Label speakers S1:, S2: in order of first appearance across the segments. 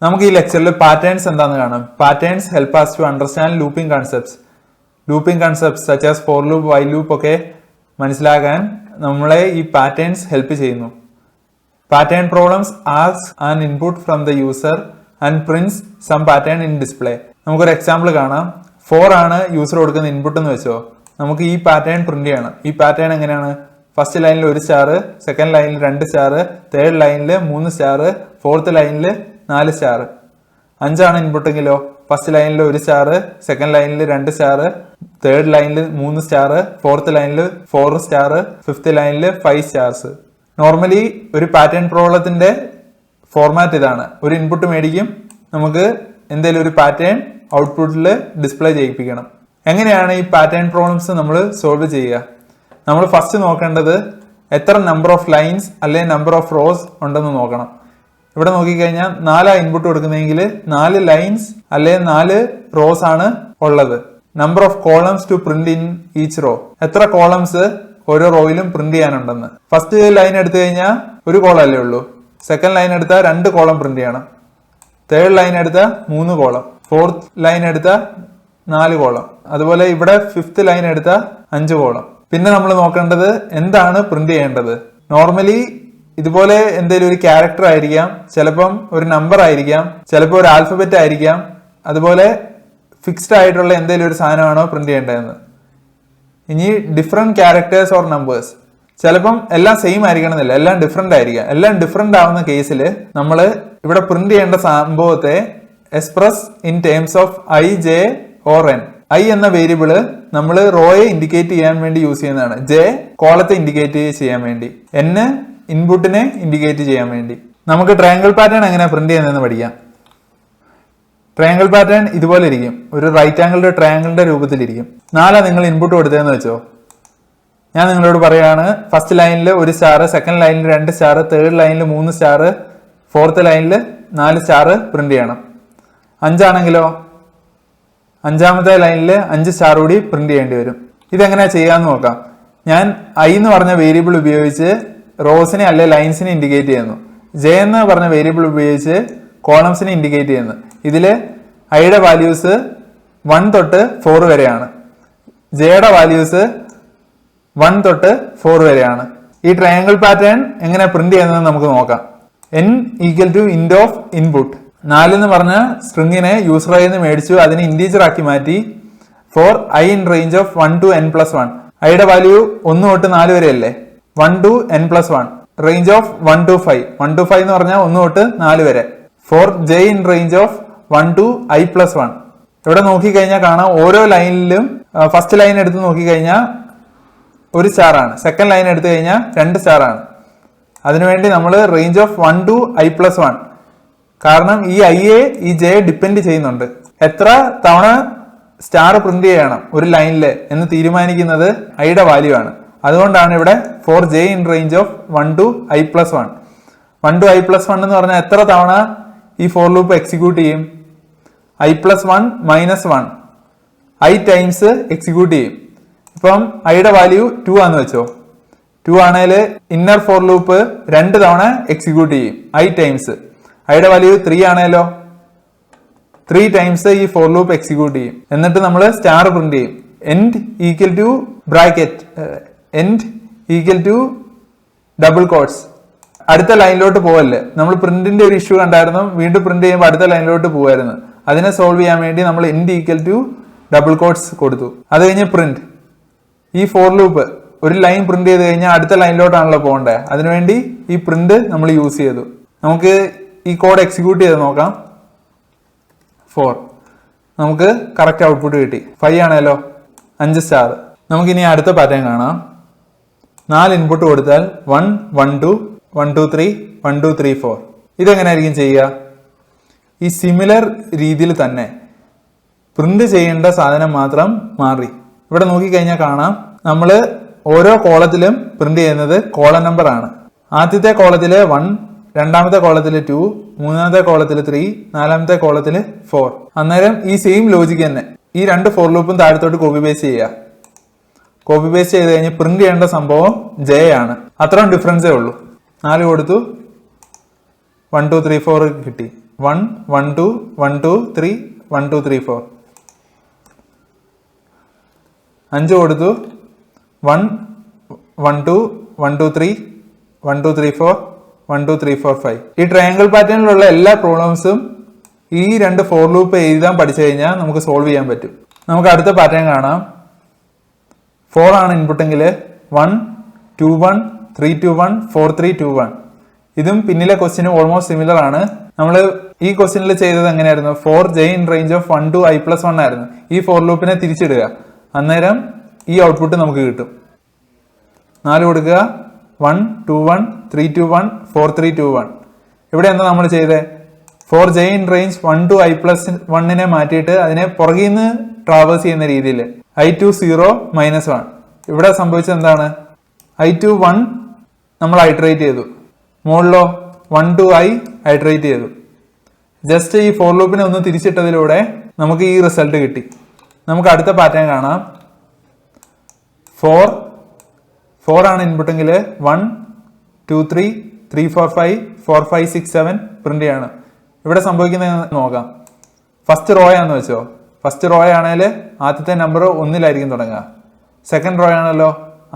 S1: നമുക്ക് ഈ ലെക്ചറിൽ പാറ്റേൺസ് എന്താണെന്ന് കാണാം. Patterns help us to understand looping concepts. Looping concepts such as for loop, while loop ഒക്കെ മനസ്സിലാക്കാൻ നമ്മളെ ഈ പാറ്റേൺസ് ഹെൽപ്പ് ചെയ്യുന്നു. Pattern problems ask an input from the user and prints some pattern in display. നമുക്കൊരു example കാണാം. 4 ആണ് user കൊടുക്കുന്ന input എന്ന് വെച്ചോ. നമുക്ക് ഈ പാറ്റേൺ പ്രിന്റ് ചെയ്യണം. ഈ പാറ്റേൺ എങ്ങനെയാണ്? ഫസ്റ്റ് ലൈനിൽ 1 സ്റ്റാർ, സെക്കൻഡ് ലൈനിൽ 2 സ്റ്റാർ, തേർഡ് ലൈനിൽ 3 സ്റ്റാർ, ഫോർത്ത് ലൈനിൽ 4 സ്റ്റാർ. 5 ഇൻപുട്ടെങ്കിലോ ഫസ്റ്റ് ലൈനിൽ 1 സ്റ്റാർ, സെക്കൻഡ് ലൈനിൽ 2 സ്റ്റാർ, തേർഡ് ലൈനിൽ 3 സ്റ്റാർ, ഫോർത്ത് ലൈനിൽ 4 സ്റ്റാർ, ഫിഫ്ത്ത് ലൈനിൽ 5 സ്റ്റാർസ്. നോർമലി ഒരു പാറ്റേൺ പ്രോബ്ലത്തിന്റെ ഫോർമാറ്റ് ഇതാണ്. ഒരു ഇൻപുട്ട് മേടിക്കും, നമുക്ക് എന്തെങ്കിലും ഒരു പാറ്റേൺ ഔട്ട്പുട്ടിൽ ഡിസ്പ്ലേ ചെയ്യിപ്പിക്കണം. എങ്ങനെയാണ് ഈ പാറ്റേൺ പ്രോബ്ലംസ് നമ്മൾ സോൾവ് ചെയ്യുക? നമ്മൾ ഫസ്റ്റ് നോക്കേണ്ടത് എത്ര നമ്പർ ഓഫ് ലൈൻസ് അല്ലെങ്കിൽ നമ്പർ ഓഫ് റോസ് ഉണ്ടെന്ന് നോക്കണം. ഇവിടെ നോക്കിക്കഴിഞ്ഞാൽ 4 ഇൻപുട്ട് കൊടുക്കുന്നതെങ്കിൽ 4 ലൈൻസ് അല്ലെങ്കിൽ 4 റോസ് ആണ് ഉള്ളത്. Number of columns to print in each row, എത്ര കോളംസ് ഓരോ റോയിലും പ്രിന്റ് ചെയ്യാനുണ്ടെന്ന്. ഫസ്റ്റ് ലൈൻ എടുത്തു കഴിഞ്ഞാൽ 1 കോളം അല്ലേ ഉള്ളൂ. സെക്കൻഡ് ലൈൻ എടുത്താൽ 2 കോളം പ്രിന്റ് ചെയ്യണം. തേർഡ് ലൈൻ എടുത്താൽ 3 കോളം, ഫോർത്ത് ലൈൻ എടുത്താൽ 4 കോളം, അതുപോലെ ഇവിടെ ഫിഫ്ത്ത് ലൈൻ എടുത്താൽ 5 കോളം. പിന്നെ നമ്മൾ നോക്കേണ്ടത് എന്താണ് പ്രിന്റ് ചെയ്യേണ്ടത്. നോർമലി ഇതുപോലെ എന്തെങ്കിലും ഒരു ക്യാരക്ടർ ആയിരിക്കാം, ചിലപ്പം ഒരു നമ്പർ ആയിരിക്കാം, ചിലപ്പോൾ ഒരു ആൽഫബറ്റ് ആയിരിക്കാം, അതുപോലെ ഫിക്സ്ഡ് ആയിട്ടുള്ള എന്തെങ്കിലും ഒരു സാധനമാണോ പ്രിന്റ് ചെയ്യേണ്ടതെന്ന്. ഇനി ഡിഫറെന്റ് ക്യാരക്ടേഴ്സ് ഓർ നമ്പേഴ്സ്, ചിലപ്പം എല്ലാം സെയിം ആയിരിക്കണമെന്നില്ല, എല്ലാം ഡിഫറെന്റ് ആയിരിക്കാം. എല്ലാം ഡിഫറെന്റ് ആവുന്ന കേസിൽ നമ്മൾ ഇവിടെ പ്രിന്റ് ചെയ്യേണ്ട സംഭവത്തെ express in terms of I, J or N. I എന്ന വേരിയബിള് നമ്മൾ റോയെ ഇൻഡിക്കേറ്റ് ചെയ്യാൻ വേണ്ടി യൂസ് ചെയ്യുന്നതാണ്. ജെ കോളത്തെ ഇൻഡിക്കേറ്റ് ചെയ്യാൻ വേണ്ടി, എൻ ഇൻപുട്ടിനെ ഇൻഡിക്കേറ്റ് ചെയ്യാൻ വേണ്ടി. നമുക്ക് ട്രയാങ്കിൾ പാറ്റേൺ എങ്ങനെ പ്രിന്റ് ചെയ്യുന്നതെന്ന് പഠിക്കാം. ട്രയാങ്കിൾ പാറ്റേൺ ഇതുപോലെ ഇരിക്കും. ഒരു റൈറ്റ് ആംഗിളുടെ ട്രയാങ്കിളിന്റെ രൂപത്തിലിരിക്കും. 4 നിങ്ങൾ ഇൻപുട്ട് കൊടുത്തതെന്ന് വെച്ചോ. ഞാൻ നിങ്ങളോട് പറയാണ് ഫസ്റ്റ് ലൈനിൽ 1 സ്റ്റാർ, സെക്കൻഡ് ലൈനിൽ 2 സ്റ്റാർ, തേർഡ് ലൈനിൽ 3 സ്റ്റാർ, ഫോർത്ത് ലൈനിൽ 4 സ്റ്റാർ പ്രിന്റ് ചെയ്യണം. 5 ആണെങ്കിലോ 5ാമത്തെ ലൈനിൽ 5 സ്റ്റാർ കൂടി പ്രിന്റ് ചെയ്യേണ്ടി വരും. ഇതെങ്ങനെയാ ചെയ്യാന്ന് നോക്കാം. ഞാൻ ഐ എന്ന് പറഞ്ഞ വേരിയബിൾ ഉപയോഗിച്ച് റോസിനെ അല്ലെ ലൈൻസിനെ ഇൻഡിക്കേറ്റ് ചെയ്യുന്നു. ജെ എന്ന് പറഞ്ഞ വേരിയബിൾ ഉപയോഗിച്ച് കോളംസിനെ ഇൻഡിക്കേറ്റ് ചെയ്യുന്നു. ഇതില് ഐയുടെ വാല്യൂസ് 1 തൊട്ട് 4 വരെയാണ്, ജെയുടെ വാല്യൂസ് 1 തൊട്ട് 4 വരെയാണ്. ഈ ട്രയാങ്കിൾ പാറ്റേൺ എങ്ങനെ പ്രിന്റ് ചെയ്യുന്നത് നമുക്ക് നോക്കാം. n equal to int of input. 4 എന്ന് പറഞ്ഞ സ്ട്രിങ്ങിനെ യൂസറിൽ നിന്ന് മേടിച്ചു, അതിനെ ഇന്റീജർ ആക്കി മാറ്റി. For i in range of 1 to n+1. ഐയുടെ വാല്യൂ 1 തൊട്ട് 4 വരെ അല്ലേ. 1 to n+1. Range of 1 to 5. 1 to 5 എന്ന് പറഞ്ഞാൽ 1 തൊട്ട് 4 വരെ. For j in range of 1 to i+1. ഇവിടെ നോക്കിക്കഴിഞ്ഞാൽ കാണാം ഓരോ ലൈനിലും ഫസ്റ്റ് ലൈൻ എടുത്ത് നോക്കിക്കഴിഞ്ഞാൽ 1 സ്റ്റാർ ആണ്, സെക്കൻഡ് ലൈൻ എടുത്തു കഴിഞ്ഞാൽ 2 സ്റ്റാർ ആണ്. അതിനുവേണ്ടി നമ്മൾ റേഞ്ച് ഓഫ് 1 to i+1, കാരണം ഈ ഐയെ ഈ ജെ ഡിപ്പെൻഡ് ചെയ്യുന്നുണ്ട്. എത്ര തവണ സ്റ്റാർ പ്രിന്റ് ചെയ്യണം ഒരു ലൈനില് എന്ന് തീരുമാനിക്കുന്നത് ഐയുടെ വാല്യൂ ആണ്. അതുകൊണ്ടാണ് ഇവിടെ for j in range of 1 to i+1. 1 to i+1 എന്ന് പറഞ്ഞാൽ എത്ര തവണ ഈ ഫോർ ലൂപ്പ് എക്സിക്യൂട്ട് ചെയ്യും? i+1 - 1 ഐ ടൈംസ് എക്സിക്യൂട്ട് ചെയ്യും. ഇപ്പം ഐയുടെ വാല്യൂ 2 ആണെന്ന് വെച്ചോ. 2 ആണെങ്കിൽ ഇന്നർ ഫോർ ലൂപ്പ് 2 തവണ എക്സിക്യൂട്ട് ചെയ്യും ഐ ടൈംസ്. ഐയുടെ വാല്യൂ 3 ആണല്ലോ, 3 ടൈംസ് ഈ ഫോർ ലൂപ്പ് എക്സിക്യൂട്ട് ചെയ്യും. എന്നിട്ട് നമ്മൾ സ്റ്റാർ പ്രിന്റ് ചെയ്യും. End equal to bracket, end equal to double quotes. അടുത്ത ലൈനിലോട്ട് പോവല്ലേ. നമ്മൾ പ്രിന്റിന്റെ ഒരു ഇഷ്യൂ കണ്ടായിരുന്നു, വീണ്ടും പ്രിന്റ് ചെയ്യുമ്പോൾ അടുത്ത ലൈനിലോട്ട് പോവായിരുന്നു. അതിനെ സോൾവ് ചെയ്യാൻ വേണ്ടി നമ്മൾ end equal to double quotes കൊടുത്തു. അത് കഴിഞ്ഞ് പ്രിന്റ്. ഈ ഫോർ ലൂപ്പ് ഒരു ലൈൻ പ്രിന്റ് ചെയ്ത് കഴിഞ്ഞാൽ അടുത്ത ലൈനിലോട്ടാണല്ലോ പോകേണ്ടത്. അതിനുവേണ്ടി ഈ പ്രിന്റ് നമ്മൾ യൂസ് ചെയ്തു. നമുക്ക് ഈ കോഡ് എക്സിക്യൂട്ട് ചെയ്ത് നോക്കാം. 4 നമുക്ക് കറക്റ്റ് ഔട്ട്പുട്ട് കിട്ടി. 5 ആണല്ലോ, 5 സ്റ്റാർ. നമുക്കിനി അടുത്ത പാറ്റേൺ കാണാം. 4 ഇൻപുട്ട് കൊടുത്താൽ 1 1 2 1 2 3 1 2 3 4. ഇതെങ്ങനെയായിരിക്കും ചെയ്യുക? ഈ സിമിലർ രീതിയിൽ തന്നെ പ്രിന്റ് ചെയ്യേണ്ട സാധനം മാത്രം മാറി. ഇവിടെ നോക്കിക്കഴിഞ്ഞാൽ കാണാം നമ്മൾ ഓരോ കോളത്തിലും പ്രിന്റ് ചെയ്യുന്നത് കോളം നമ്പർ ആണ്. ആദ്യത്തെ കോളത്തില് 1, രണ്ടാമത്തെ കോളത്തിൽ 2, മൂന്നാമത്തെ കോളത്തിൽ 3, നാലാമത്തെ കോളത്തിൽ 4. അന്നേരം ഈ സെയിം ലോജിക്ക് തന്നെ ഈ 2 ഫോർ ലൂപ്പും താഴത്തോട്ട് കോപ്പി പേസ്റ്റ് ചെയ്യുക. കോപ്പി പേസ്റ്റ് ചെയ്ത് കഴിഞ്ഞ് പ്രിന്റ് ചെയ്യേണ്ട സംഭവം ജെ ആണ്. അത്രയും ഡിഫറൻസേ ഉള്ളൂ. 4 കൊടുത്തു, 1 2 3 4 കിട്ടി. 1 1 2 1 2 3 1 2 3 4. 5 കൊടുത്തു 1 1 2 1 2 3 1 2 3 4 1 2 3 4 5. ഈ ട്രയാങ്കിൾ പാറ്റേണിലുള്ള എല്ലാ പ്രോബ്ലംസും ഈ രണ്ട് ഫോർ ലൂപ്പ് എഴുതാൻ പഠിച്ചു കഴിഞ്ഞാൽ നമുക്ക് സോൾവ് ചെയ്യാൻ പറ്റും. നമുക്ക് അടുത്ത പാറ്റേൺ കാണാം. 4 ആണ് ഇൻപുട്ടെങ്കിൽ 1 2 1 3 2 1 4 3 2 1. ഇതും പിന്നിലെ ക്വസ്റ്റ്യനും ഓൾമോസ്റ്റ് സിമിലർ ആണ്. നമ്മൾ ഈ ക്വസ്റ്റ്യനിൽ ചെയ്തത് എങ്ങനെയായിരുന്നു? 4j in range of 1 to i+1 ആയിരുന്നു. ഈ ഫോർ ലൂപ്പിനെ തിരിച്ചിടുക, അന്നേരം ഈ ഔട്ട്പുട്ട് നമുക്ക് കിട്ടും. 4 കൊടുക്കുക 1 2 1 3 2 1 4 3 2 1. ഇവിടെ എന്താ നമ്മൾ ചെയ്തത്? 4j in range 1 to i+1 മാറ്റിയിട്ട് അതിനെ പുറകിൽ നിന്ന് ട്രാവേഴ്സ് ചെയ്യുന്ന രീതിയിൽ i2 0 -1. ഇവിടെ സംഭവിച്ചത് എന്താണ്? i2 1 നമ്മൾ ഐറ്ററേറ്റ് ചെയ്തു, മുകളിലോ 1 to i ഐറ്ററേറ്റ് ചെയ്തു. ജസ്റ്റ് ഈ ഫോർ ലൂപ്പിനെ ഒന്ന് തിരിച്ചിട്ടതിലൂടെ നമുക്ക് ഈ റിസൾട്ട് കിട്ടി. നമുക്ക് അടുത്ത പാറ്റേൺ കാണാം. 4 ആണ് ഇൻപുട്ടെങ്കിൽ 1 2 3 3 4 5 4 5 6 7 പ്രിന്റ് ചെയ്യണം. ഇവിടെ സംഭവിക്കുന്നത് നോക്കാം. ഫസ്റ്റ് റോ ആണെന്ന് വെച്ചോ. ഫസ്റ്റ് റോ ആണെങ്കിൽ ആദ്യത്തെ നമ്പർ 1 തുടങ്ങുക. സെക്കൻഡ് റോ ആണല്ലോ,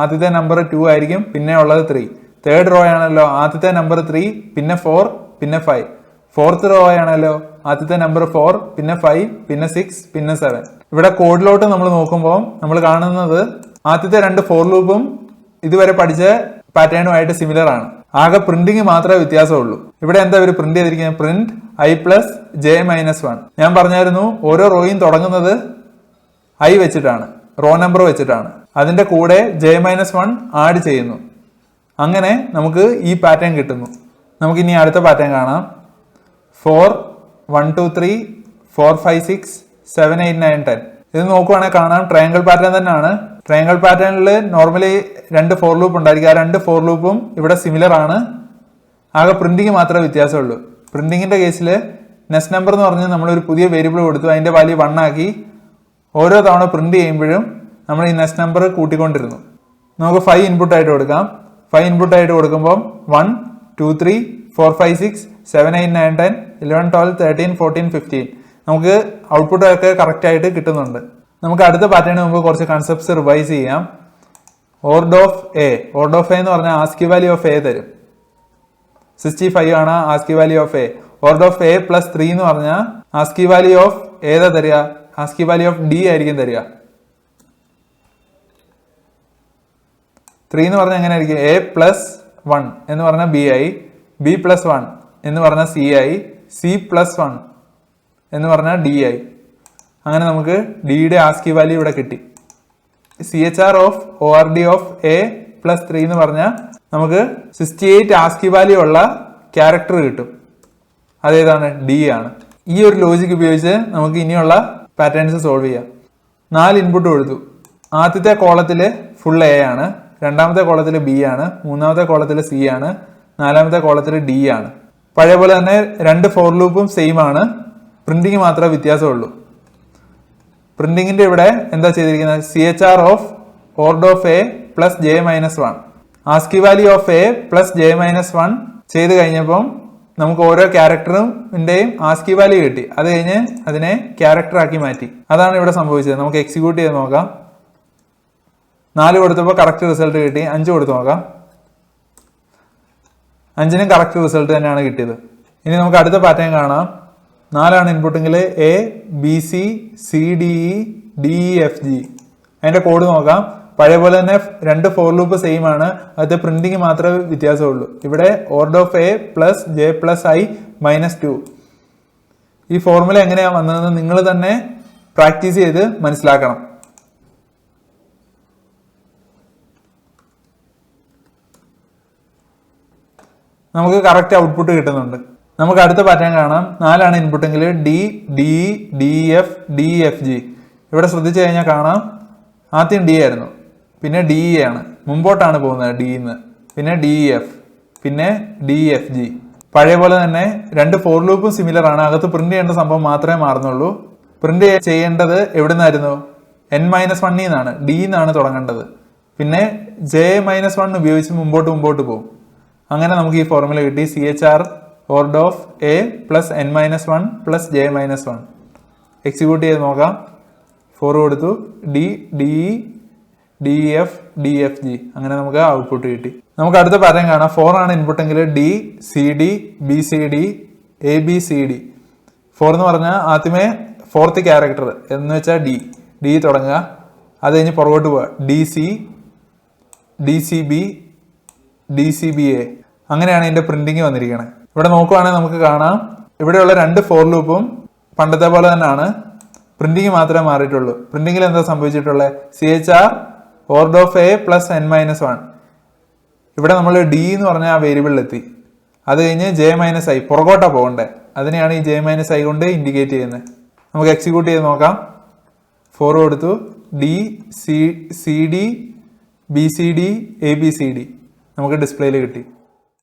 S1: ആദ്യത്തെ നമ്പർ 2 ആയിരിക്കും, പിന്നെ ഉള്ളത് 3. തേർഡ് റോ ആണല്ലോ, ആദ്യത്തെ നമ്പർ 3 പിന്നെ 4 പിന്നെ 5. ഫോർത്ത് റോ ആണല്ലോ, ആദ്യത്തെ നമ്പർ 4 പിന്നെ 5 പിന്നെ 6 പിന്നെ 7. ഇവിടെ കോഡിലോട്ട് നമ്മൾ നോക്കുമ്പോൾ നമ്മൾ കാണുന്നത് ആദ്യത്തെ രണ്ട് ഫോർ ലൂപ്പും ഇതുവരെ പഠിച്ച പാറ്റേണുമായിട്ട് സിമിലർ ആണ്. ആകെ പ്രിന്റിങ് മാത്രമേ വ്യത്യാസമുള്ളൂ. ഇവിടെ എന്താ ഇവർ പ്രിന്റ് ചെയ്തിരിക്കുന്നത്? Print i+j-1. ഞാൻ പറഞ്ഞായിരുന്നു ഓരോ റോയും തുടങ്ങുന്നത് i വെച്ചിട്ടാണ്, റോ നമ്പർ വെച്ചിട്ടാണ്. അതിന്റെ കൂടെ j-1 ആഡ് ചെയ്യുന്നു. അങ്ങനെ നമുക്ക് ഈ പാറ്റേൺ കിട്ടുന്നു. നമുക്ക് ഇനി അടുത്ത പാറ്റേൺ കാണാം. 4 1 2 3 4 5 6 7 8 9 10. ഇത് നോക്കുവാണെങ്കിൽ കാണാം ട്രയാങ്കിൾ പാറ്റേൺ തന്നെയാണ്. ട്രയാങ്കിൾ പാറ്റേണിൽ നോർമലി രണ്ട് ഫോർ ലൂപ്പ് ഉണ്ടായിരിക്കും. ആ രണ്ട് ഫോർ ലൂപ്പും ഇവിടെ സിമിലർ ആണ്. ആകെ പ്രിന്റിങ് മാത്രമേ വ്യത്യാസമുള്ളൂ. പ്രിന്റിങ്ങിന്റെ കേസിൽ നെക്സ്റ്റ് നമ്പർ എന്ന് പറഞ്ഞ് നമ്മൾ ഒരു പുതിയ വേരിയബിൾ കൊടുത്തു, അതിന്റെ വാല്യൂ 1 ആക്കി. ഓരോ തവണ പ്രിന്റ് ചെയ്യുമ്പോഴും നമ്മൾ ഈ നെക്സ്റ്റ് നമ്പർ കൂട്ടിക്കൊണ്ടിരുന്നു. നമുക്ക് 5 ഇൻപുട്ട് ആയിട്ട് കൊടുക്കാം. 5 ഇൻപുട്ട് ആയിട്ട് കൊടുക്കുമ്പോൾ 1 2 3 4 5 6 7 8 9 10 11 12 13 14 15 നമുക്ക് ഔട്ട്പുട്ട് ഒക്കെ കറക്റ്റ് ആയിട്ട് കിട്ടുന്നുണ്ട്. നമുക്ക് അടുത്ത പാറ്റേണിന് മുമ്പ് കുറച്ച് കൺസെപ്റ്റ്സ് റിവൈസ് ചെയ്യാം. ഓർഡ് ഓഫ് എ എന്ന് പറഞ്ഞാൽ ആസ്കി വാല്യൂ ഓഫ് എ തരും. 65 ആണ് ASCII value of A. Ord of A +3 എന്ന് പറഞ്ഞാൽ ആസ്കി വാല്യൂ ഓഫ് ഏതാ തരിക? ആസ്കി വാല്യൂ ഓഫ് ഡി ആയിരിക്കും തരിക. 3 എന്ന് പറഞ്ഞാൽ എങ്ങനെ ആയിരിക്കും? a+1 എന്ന് പറഞ്ഞാൽ b ആയി, b+1 എന്ന് പറഞ്ഞാൽ c ആയി, c+1 എന്ന് പറഞ്ഞാൽ d ആയി. അങ്ങനെ നമുക്ക് ഡിയുടെ ആസ്കി വാല്യൂ ഇവിടെ കിട്ടി. CHR of ORD of a+3 എന്ന് പറഞ്ഞാൽ നമുക്ക് 68 ആസ്കി വാല്യൂ ഉള്ള ക്യാരക്ടർ കിട്ടും. അതേതാണ്? ഡി ആണ്. ഈ ഒരു ലോജിക് ഉപയോഗിച്ച് നമുക്ക് ഇനിയുള്ള പാറ്റേൺസ് സോൾവ് ചെയ്യാം. 4 ഇൻപുട്ട് കൊടുത്തു. ആദ്യത്തെ കോളത്തിൽ ഫുൾ എ ആണ്, രണ്ടാമത്തെ കോളത്തിൽ ബി ആണ്, മൂന്നാമത്തെ കോളത്തിൽ സി ആണ്, നാലാമത്തെ കോളത്തിൽ ഡി ആണ്. പഴയ പോലെ തന്നെ രണ്ട് ഫോർ ലൂപ്പും സെയിം ആണ്, പ്രിന്റിങ് മാത്രമേ വ്യത്യാസമുള്ളൂ. പ്രിന്റിങ്ങിന്റെ ഇവിടെ എന്താ ചെയ്തിരിക്കുന്നത്? CHR of ord of A +j-1 ASCII value of A +j-1 ചെയ്ത് കഴിഞ്ഞപ്പം നമുക്ക് ഓരോ ക്യാരക്ടറിന്റെയും ആസ്കി വാല്യൂ കിട്ടി. അത് കഴിഞ്ഞ് അതിനെ ക്യാരക്ടർ ആക്കി മാറ്റി. അതാണ് ഇവിടെ സംഭവിച്ചത്. നമുക്ക് എക്സിക്യൂട്ട് ചെയ്ത് നോക്കാം. 4 കൊടുത്തപ്പോൾ കറക്റ്റ് റിസൾട്ട് കിട്ടി. 5 കൊടുത്ത് നോക്കാം. 5നും കറക്റ്റ് റിസൾട്ട് തന്നെയാണ് കിട്ടിയത്. ഇനി നമുക്ക് അടുത്ത പാറ്റേൺ കാണാം. 4 ആണ് ഇൻപുട്ടെങ്കിൽ A B C C D E D E F G. അതിന്റെ കോഡ് നോക്കാം. പഴയ പോലെ തന്നെ രണ്ട് ഫോർ ലൂപ്പ് സെയിം ആണ്, അത് പ്രിന്റിങ് മാത്രമേ വ്യത്യാസമുള്ളൂ. ഇവിടെ ഓർഡ് ഓഫ് എ +j+i-2. ഈ ഫോർമുല എങ്ങനെയാണ് വന്നതെന്ന് നിങ്ങൾ തന്നെ പ്രാക്ടീസ് ചെയ്ത് മനസ്സിലാക്കണം. നമുക്ക് കറക്റ്റ് ഔട്ട്പുട്ട് കിട്ടുന്നുണ്ട്. നമുക്ക് അടുത്ത പാറ്റേൺ കാണാം. 4 ആണ് ഇൻപുട്ടെങ്കിൽ D D E D E F D E F G. ഇവിടെ ശ്രദ്ധിച്ചു കഴിഞ്ഞാൽ കാണാം ആദ്യം D ആയിരുന്നു, പിന്നെ D E ആണ്, മുമ്പോട്ടാണ് പോകുന്നത് D ന്ന്, പിന്നെ D E F, പിന്നെ D E F G. പഴയ പോലെ തന്നെ രണ്ട് ഫോർ ലൂപ്പും സിമിലർ ആണ്. അകത്ത് പ്രിന്റ് ചെയ്യേണ്ട സംഭവം മാത്രമേ മാറുന്നുള്ളൂ. പ്രിന്റ് ചെയ്യേണ്ടത് എവിടെ നിന്നായിരുന്നു? n-1 നിന്നാണ്, D എന്നാണ് തുടങ്ങേണ്ടത്. പിന്നെ j-1 ഉപയോഗിച്ച് മുമ്പോട്ട് പോകും. അങ്ങനെ നമുക്ക് ഈ ഫോർമുല കിട്ടി. CHR order of A plus N minus one plus J minus one. Execute ചെയ്ത് നോക്കാം. 4 കൊടുത്തു, D D E D F D F G, അങ്ങനെ നമുക്ക് ഔട്ട്പുട്ട് കിട്ടി. നമുക്ക് അടുത്ത പാറ്റേൺ കാണാം. 4 ആണ് ഇൻപുട്ട് എങ്കിൽ D C D B C D A B C D. 4 എന്ന് പറഞ്ഞാൽ ആദ്യമേ 4th ക്യാരക്ടർ എന്ന് വെച്ചാൽ ഡി തുടങ്ങുക. അത് കഴിഞ്ഞ് പുറകോട്ട് പോവുക, D C D C B D C B A. അങ്ങനെയാണ് ഇതിന്റെ പ്രിന്റിങ് വന്നിരിക്കുന്നത്. ഇവിടെ നോക്കുവാണെങ്കിൽ നമുക്ക് കാണാം ഇവിടെയുള്ള 2 ഫോർ ലൂപ്പും പണ്ടത്തെ പോലെ തന്നെയാണ്, പ്രിന്റിങ് മാത്രമേ മാറിയിട്ടുള്ളൂ. പ്രിന്റിങ്ങിൽ എന്താ സംഭവിച്ചിട്ടുള്ളത്? CHR order of A plus N minus one. ഇവിടെ നമ്മൾ ഡി എന്ന് പറഞ്ഞ ആ വേരിയബിളിലെത്തി. അത് കഴിഞ്ഞ് ജെ മൈനസ് ഐ പുറകോട്ടാ പോകണ്ടേ, അതിനെയാണ് ഈ ജെ മൈനസ് ഐ കൊണ്ട് ഇൻഡിക്കേറ്റ് ചെയ്യുന്നത്. നമുക്ക് എക്സിക്യൂട്ട് ചെയ്ത് നോക്കാം. 4 കൊടുത്തു, D C D B C D A B C D നമുക്ക് ഡിസ്പ്ലേയിൽ കിട്ടി.